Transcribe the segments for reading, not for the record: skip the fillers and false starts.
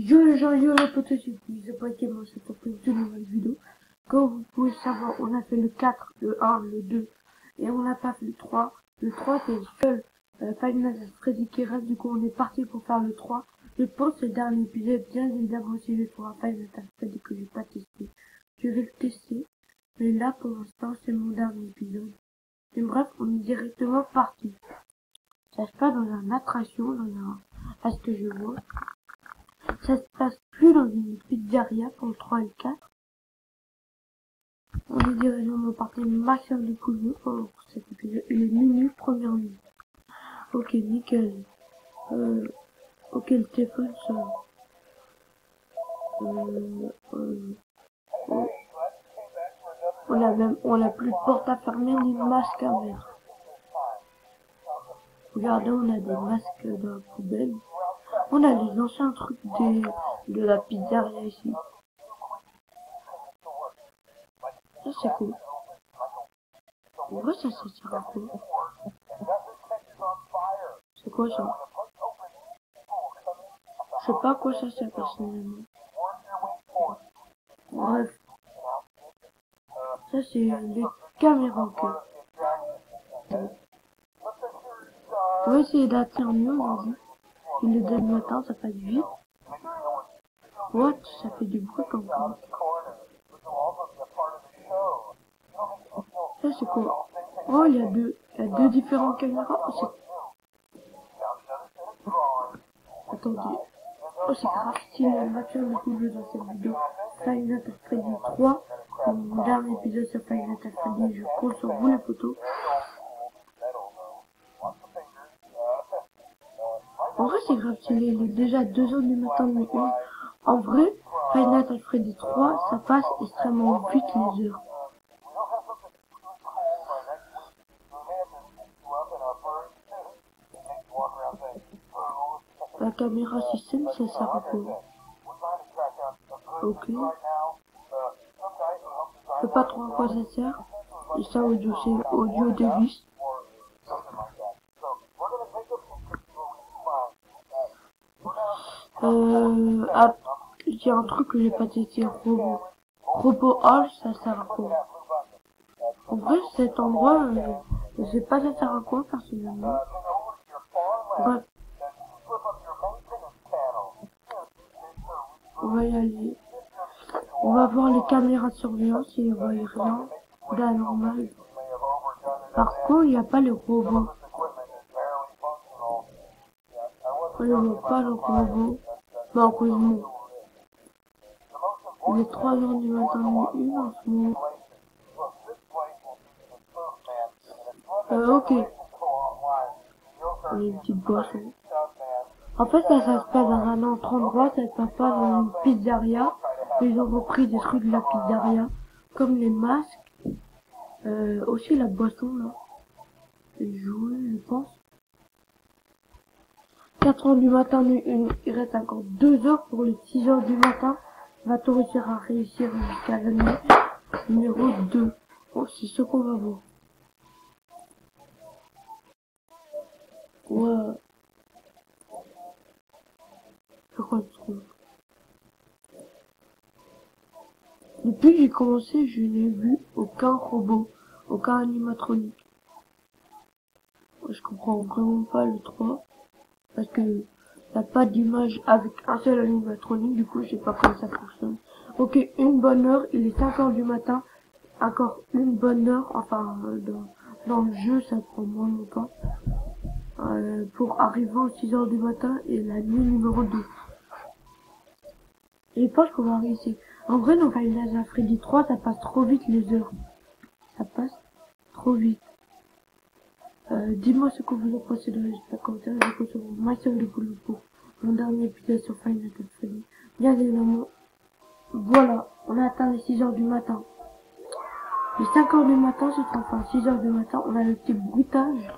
Yo les gens, yo les potes, c'est pas qui moi, c'est pour une nouvelle vidéo. Comme vous pouvez savoir, on a fait le 4, le 1, le 2, et on n'a pas fait le 3. Le 3 c'est le seul Five Nights at Freddy qui reste, du coup on est parti pour faire le 3. Je pense que c'est le dernier épisode, bien évidemment si je pour un Five Nights at Freddy que j'ai pas testé. Je vais le tester, mais là pour l'instant c'est mon dernier épisode. Et bref, on est directement parti. Ça se passe dans une attraction, à ce que je vois. Ça se passe plus dans une pizzeria pour le 3 et le 4. On est directement parti maximum de coups pour cet épisode. Il est minute, première minute. Ok, nickel. Ok, le téléphone sort. On a plus de porte à fermer ni de masque à mettre. Regardez, on a des masques dans la poubelle. On a les anciens trucs de la pizzeria ici. Ça c'est cool. En vrai, ça sert à quoi? C'est quoi ça? Je sais pas à quoi ça sert personnellement. Bref. Ça c'est les caméras que. On va essayer d'atteindre mieux aujourd'hui. Il est 2 du matin, ça passe vite. What? Ça fait du bruit comme ça. Ça c'est quoi? Oh, il y a deux différentes caméras. Oh, attendez. Oh, c'est grave stylé. Mathieu, du coup, dans cette vidéo. Five Nights at Freddy 3. Mon dernier épisode sur Five Nights at Freddy. Je compte sur vous les potos. En vrai, c'est grave stylé. Il est déjà 2h du matin, mais une. En vrai, Five Nights at Freddy 3, ça passe extrêmement vite les heures. La caméra système, ça sert à quoi? Ok. Je sais pas trop à quoi ça sert. Et ça, audio, c'est audio device. Ah, il y a un truc que j'ai pas testé, Robot Hall, ça sert à quoi? En vrai, cet endroit, je sais pas ça sert à quoi, personnellement. Bref. On va y aller. On va voir les caméras de surveillance et on voit rien d'anormal. Par contre, il n'y a pas le robot. On ne voit pas le robot. Malheureusement. Il est 3h du matin, mais une en ce moment. Ok. On a une petite boisson. En fait, ça se passe dans un autre endroit, ça se passe pas dans une pizzeria. Ils ont repris des trucs de la pizzeria, comme les masques, aussi la boisson, là. Les jouets, je pense. 4h du matin, il reste encore 2h pour les 6h du matin. Va-t-on réussir à réussir jusqu'à la nuit numéro 2? Bon, c'est ce qu'on va voir. Ouais. C'est quoi le truc? Depuis que j'ai commencé, je n'ai vu aucun robot, aucun animatronique. Je comprends vraiment pas le 3. Parce que y a pas d'image avec un seul animatronique, du coup je sais pas comment ça fonctionne. Ok, une bonne heure, il est 5h du matin, encore une bonne heure, enfin dans le jeu ça prend moins longtemps, pour arriver aux 6h du matin et la nuit numéro 2. Je pense qu'on va réussir. En vrai dans Five Nights at Freddy 3 ça passe trop vite les heures. Ça passe trop vite. Dis-moi ce que vous en pensez dans les commentaires, je compte sur vous maximum de poules pour mon dernier épisode sur Five Nights at Freddy. Bien évidemment, voilà, on a atteint les 6h du matin. Les 5h du matin, c'est enfin 6h du matin, on a le petit bruitage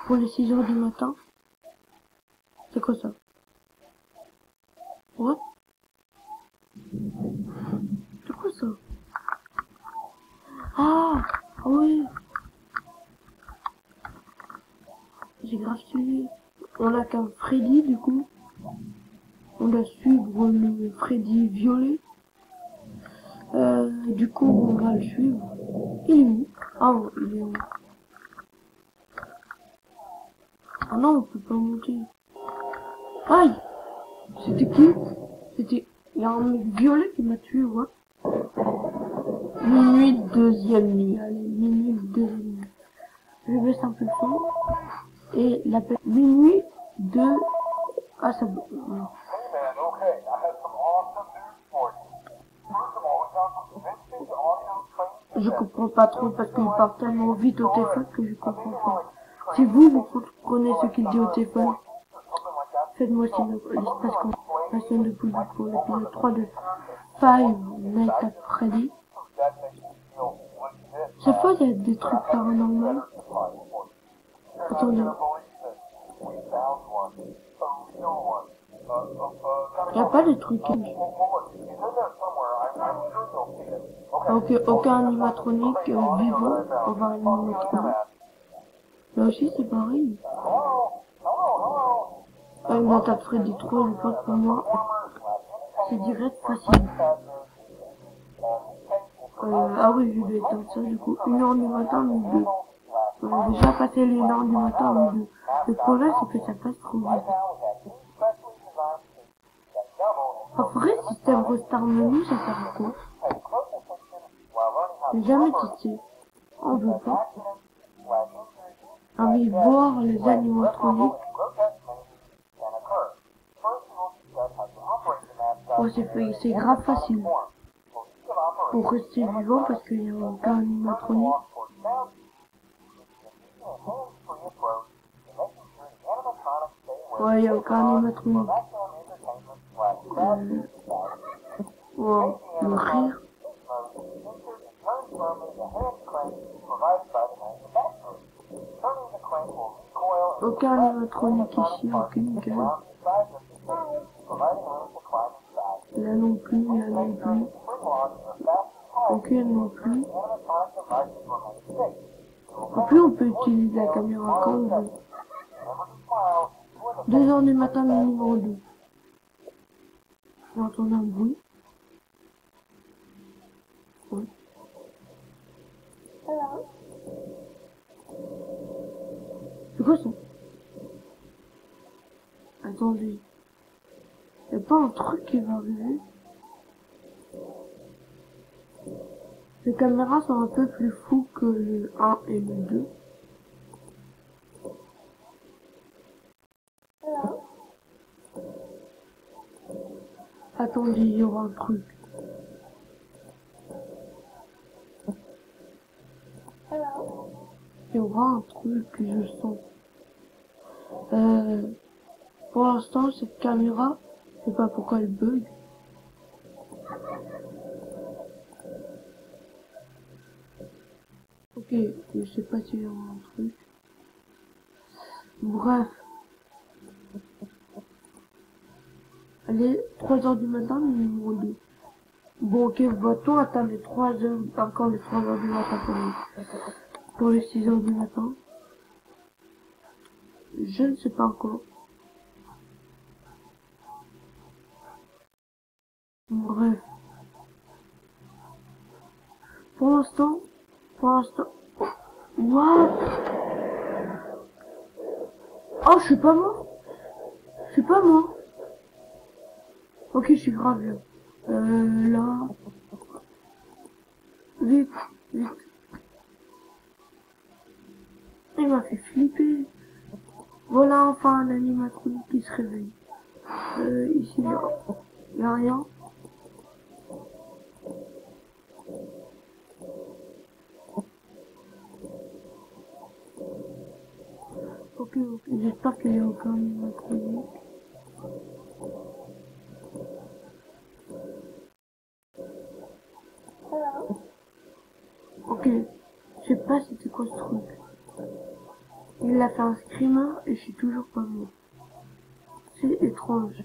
pour les 6h du matin. C'est quoi ça? What? C'est quoi ça? Ah oui, j'ai grave suivi. On a qu'un Freddy du coup. On doit suivre le Freddy violet. Du coup, on va le suivre. Il est où? Ah, il est où? Ah non, on peut pas monter. Aïe! C'était qui? C'était... Il y a un mec violet qui m'a tué, ouais. Minuit, deuxième nuit. Allez, minuit, deuxième nuit. Je baisse un peu le son. Et l'appel minuit de... Ah, ça va. Non. Je comprends pas trop parce qu'il parle tellement vite au téléphone que je comprends pas. Si vous comprenez ce qu'il dit au téléphone, faites-moi signe. L'espace quand la scène de public pour l'épisode 3 de Five Nights at Freddy. Chaque fois, il y a des trucs paranormaux. Attendez. Il n'y a pas de trucs. Ok, aucun animatronique vivant. On va animatronique. Là aussi, c'est pareil. Une attaque Freddy 3, je pense pour moi. C'est direct facile. Ah oui, je vais éteindre ça du coup. 1h du matin, minuit 2. On a déjà passé les 1h du matin, minuit 2. Le problème, c'est que ça passe trop vite. Après, système restart menu, ça sert à quoi? J'ai jamais testé. On veut pas. Envie de voir les animatroniques. Oh, c'est grave facile. Pour rester vivant parce qu'il n'y a aucun animatronique. Ouais, il n'y a aucun animatronique. Wow, le rire. Aucun animatronique ici, ok, nickel. Là non plus, là non plus. Ok, non plus. En plus, on peut utiliser la caméra quand on veut. 2h du matin, le numéro 2. J'entends un bruit. Oui. C'est quoi ça? Attendez. Y'a pas un truc qui va arriver? Les caméras sont un peu plus fous que le 1 et le 2. Attendez, il y aura un truc. Il y aura un truc que je sens. Pour l'instant, cette caméra, je sais pas pourquoi elle bug. Ok, je sais pas s'il y aura un truc. Bref. Allez, 3h du matin, numéro 2. Bon, ok, va-t-on atteindre les 3h, encore les 3h du matin pour les 6h du matin? Je ne sais pas encore. Bref. Pour l'instant, what? Oh, je suis pas mort. Je suis pas mort. Ok, je suis grave là. Là. Vite, vite. Il m'a fait flipper. Voilà enfin un animatronique qui se réveille. Ici, il y a rien. Ok, ok. J'espère qu'il n'y a aucun animatronique. Ok. Je sais pas c'était quoi ce truc. Il a fait un screamer et je suis toujours pas mort. C'est étrange.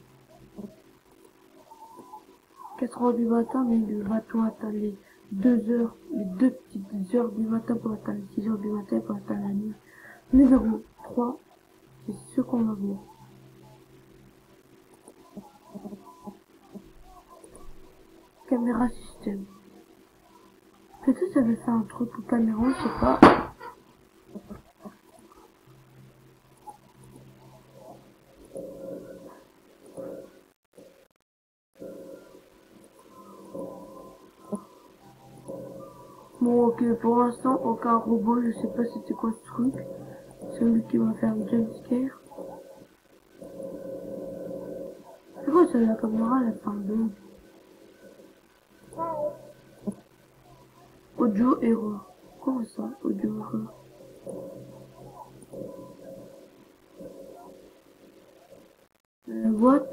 4h du matin, mais il va-t-on atteindre les 2h, les 2 petites heures du matin pour atteindre les 6h du matin pour atteindre la nuit. Numéro 3, c'est ce qu'on va voir. Caméra système. Peut-être ça veut faire un truc pour caméra, je sais pas. Bon, ok, pour l'instant, aucun robot, je sais pas c'était quoi ce truc. C'est lui qui va faire un jumpscare. C'est quoi ça, la caméra, la fin de audio error. Comment ça, audio error? What?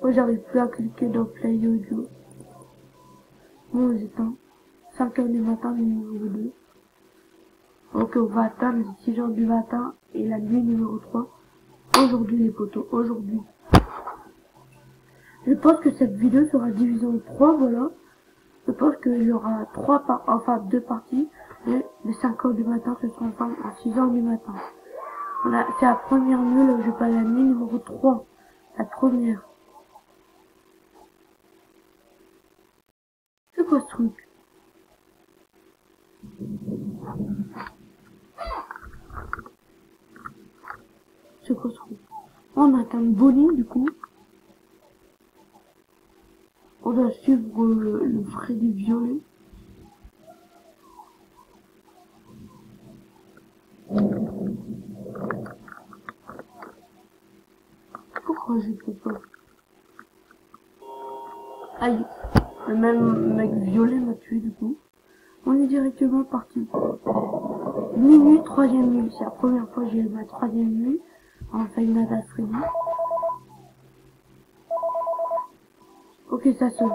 Moi, j'arrive plus à cliquer dans Play Audio. Bon, on éteint. 5 heures du matin, numéro 2. Ok, on va atteindre les 6 heures du matin et la nuit numéro 3. Aujourd'hui, les potos, aujourd'hui. Je pense que cette vidéo sera divisée en 3, voilà. Je pense qu'il y aura 2 parties. Et les 5 heures du matin, ce sera ensemble à 6 heures du matin. Voilà, c'est la première nuit, là, je vais pas la nuit numéro 3. La première. C'est quoi ce truc? C'est quoi ce truc? On atteint le bowling, du coup. On doit suivre le Freddy violet. Pourquoi je peux pas? Aïe, le même mec violet m'a tué du coup. On est directement parti. Minuit, 3e nuit. C'est la première fois que j'ai eu ma 3e nuit en Five Nights at Freddy. Ok, ça sonne.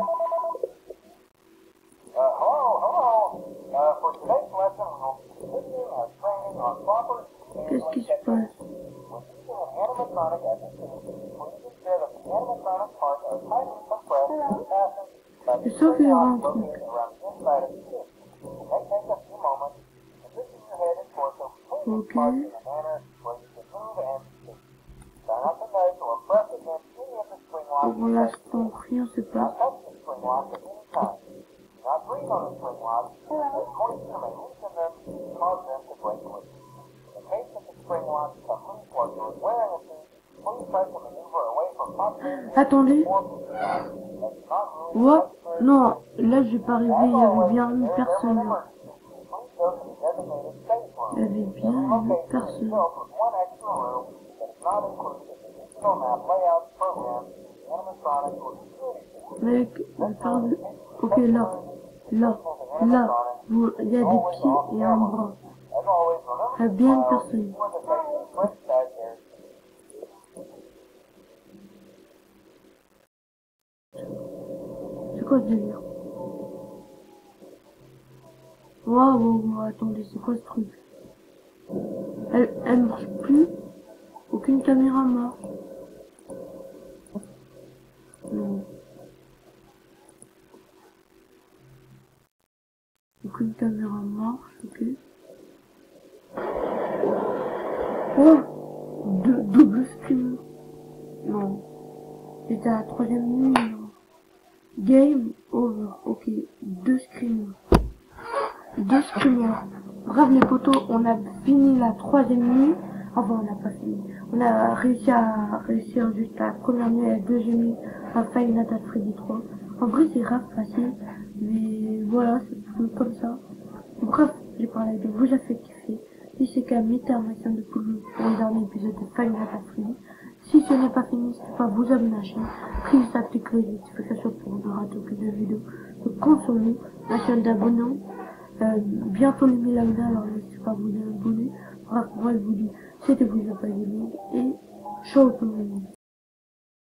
Qu'est-ce qui se passe? Et sauf qu'il y aura un truc. Ok. Pour l'instant, rien se passe. Attendez. Ouais. Non, là je vais pas arriver, il y avait bien une personne. Il y avait bien une personne. Mec, attendez. Ok, là, il y a des pieds et un bras. Il y a bien une personne. C'est quoi ce délire? Waouh, attendez, c'est quoi ce truc? Elle marche plus. Aucune caméra marche. Non. Aucune caméra marche, ok. Oh, double screamer. Non. C'était à la 3e nuit. Non. Game over. Ok. 2 screamers. 2 screamers. Bref les potos, on a fini la 3e nuit. Enfin, on n'a pas fini. On a réussi à réussir juste la première nuit et la 2e nuit à Five Nights at Freddy 3. En vrai, c'est grave facile. Mais voilà, c'est comme ça. Bref, j'ai parlé de vous, a fait kiffer. Si c'est qu'à mettez un maximum de pouces bleus pour le dernier épisode de Five Nights at Freddy. Si ce n'est pas fini, n'hésitez pas à vous abonner à la chaîne. Cliquez sur la petite cloche de notification pour ne rater aucune vidéo. Donc, compte sur nous, la chaîne d'abonnés. Bientôt les 1000 abonnés, alors n'hésitez pas à vous abonner. Bref, moi je vous dis, c'était vous, pas et ciao tout le monde.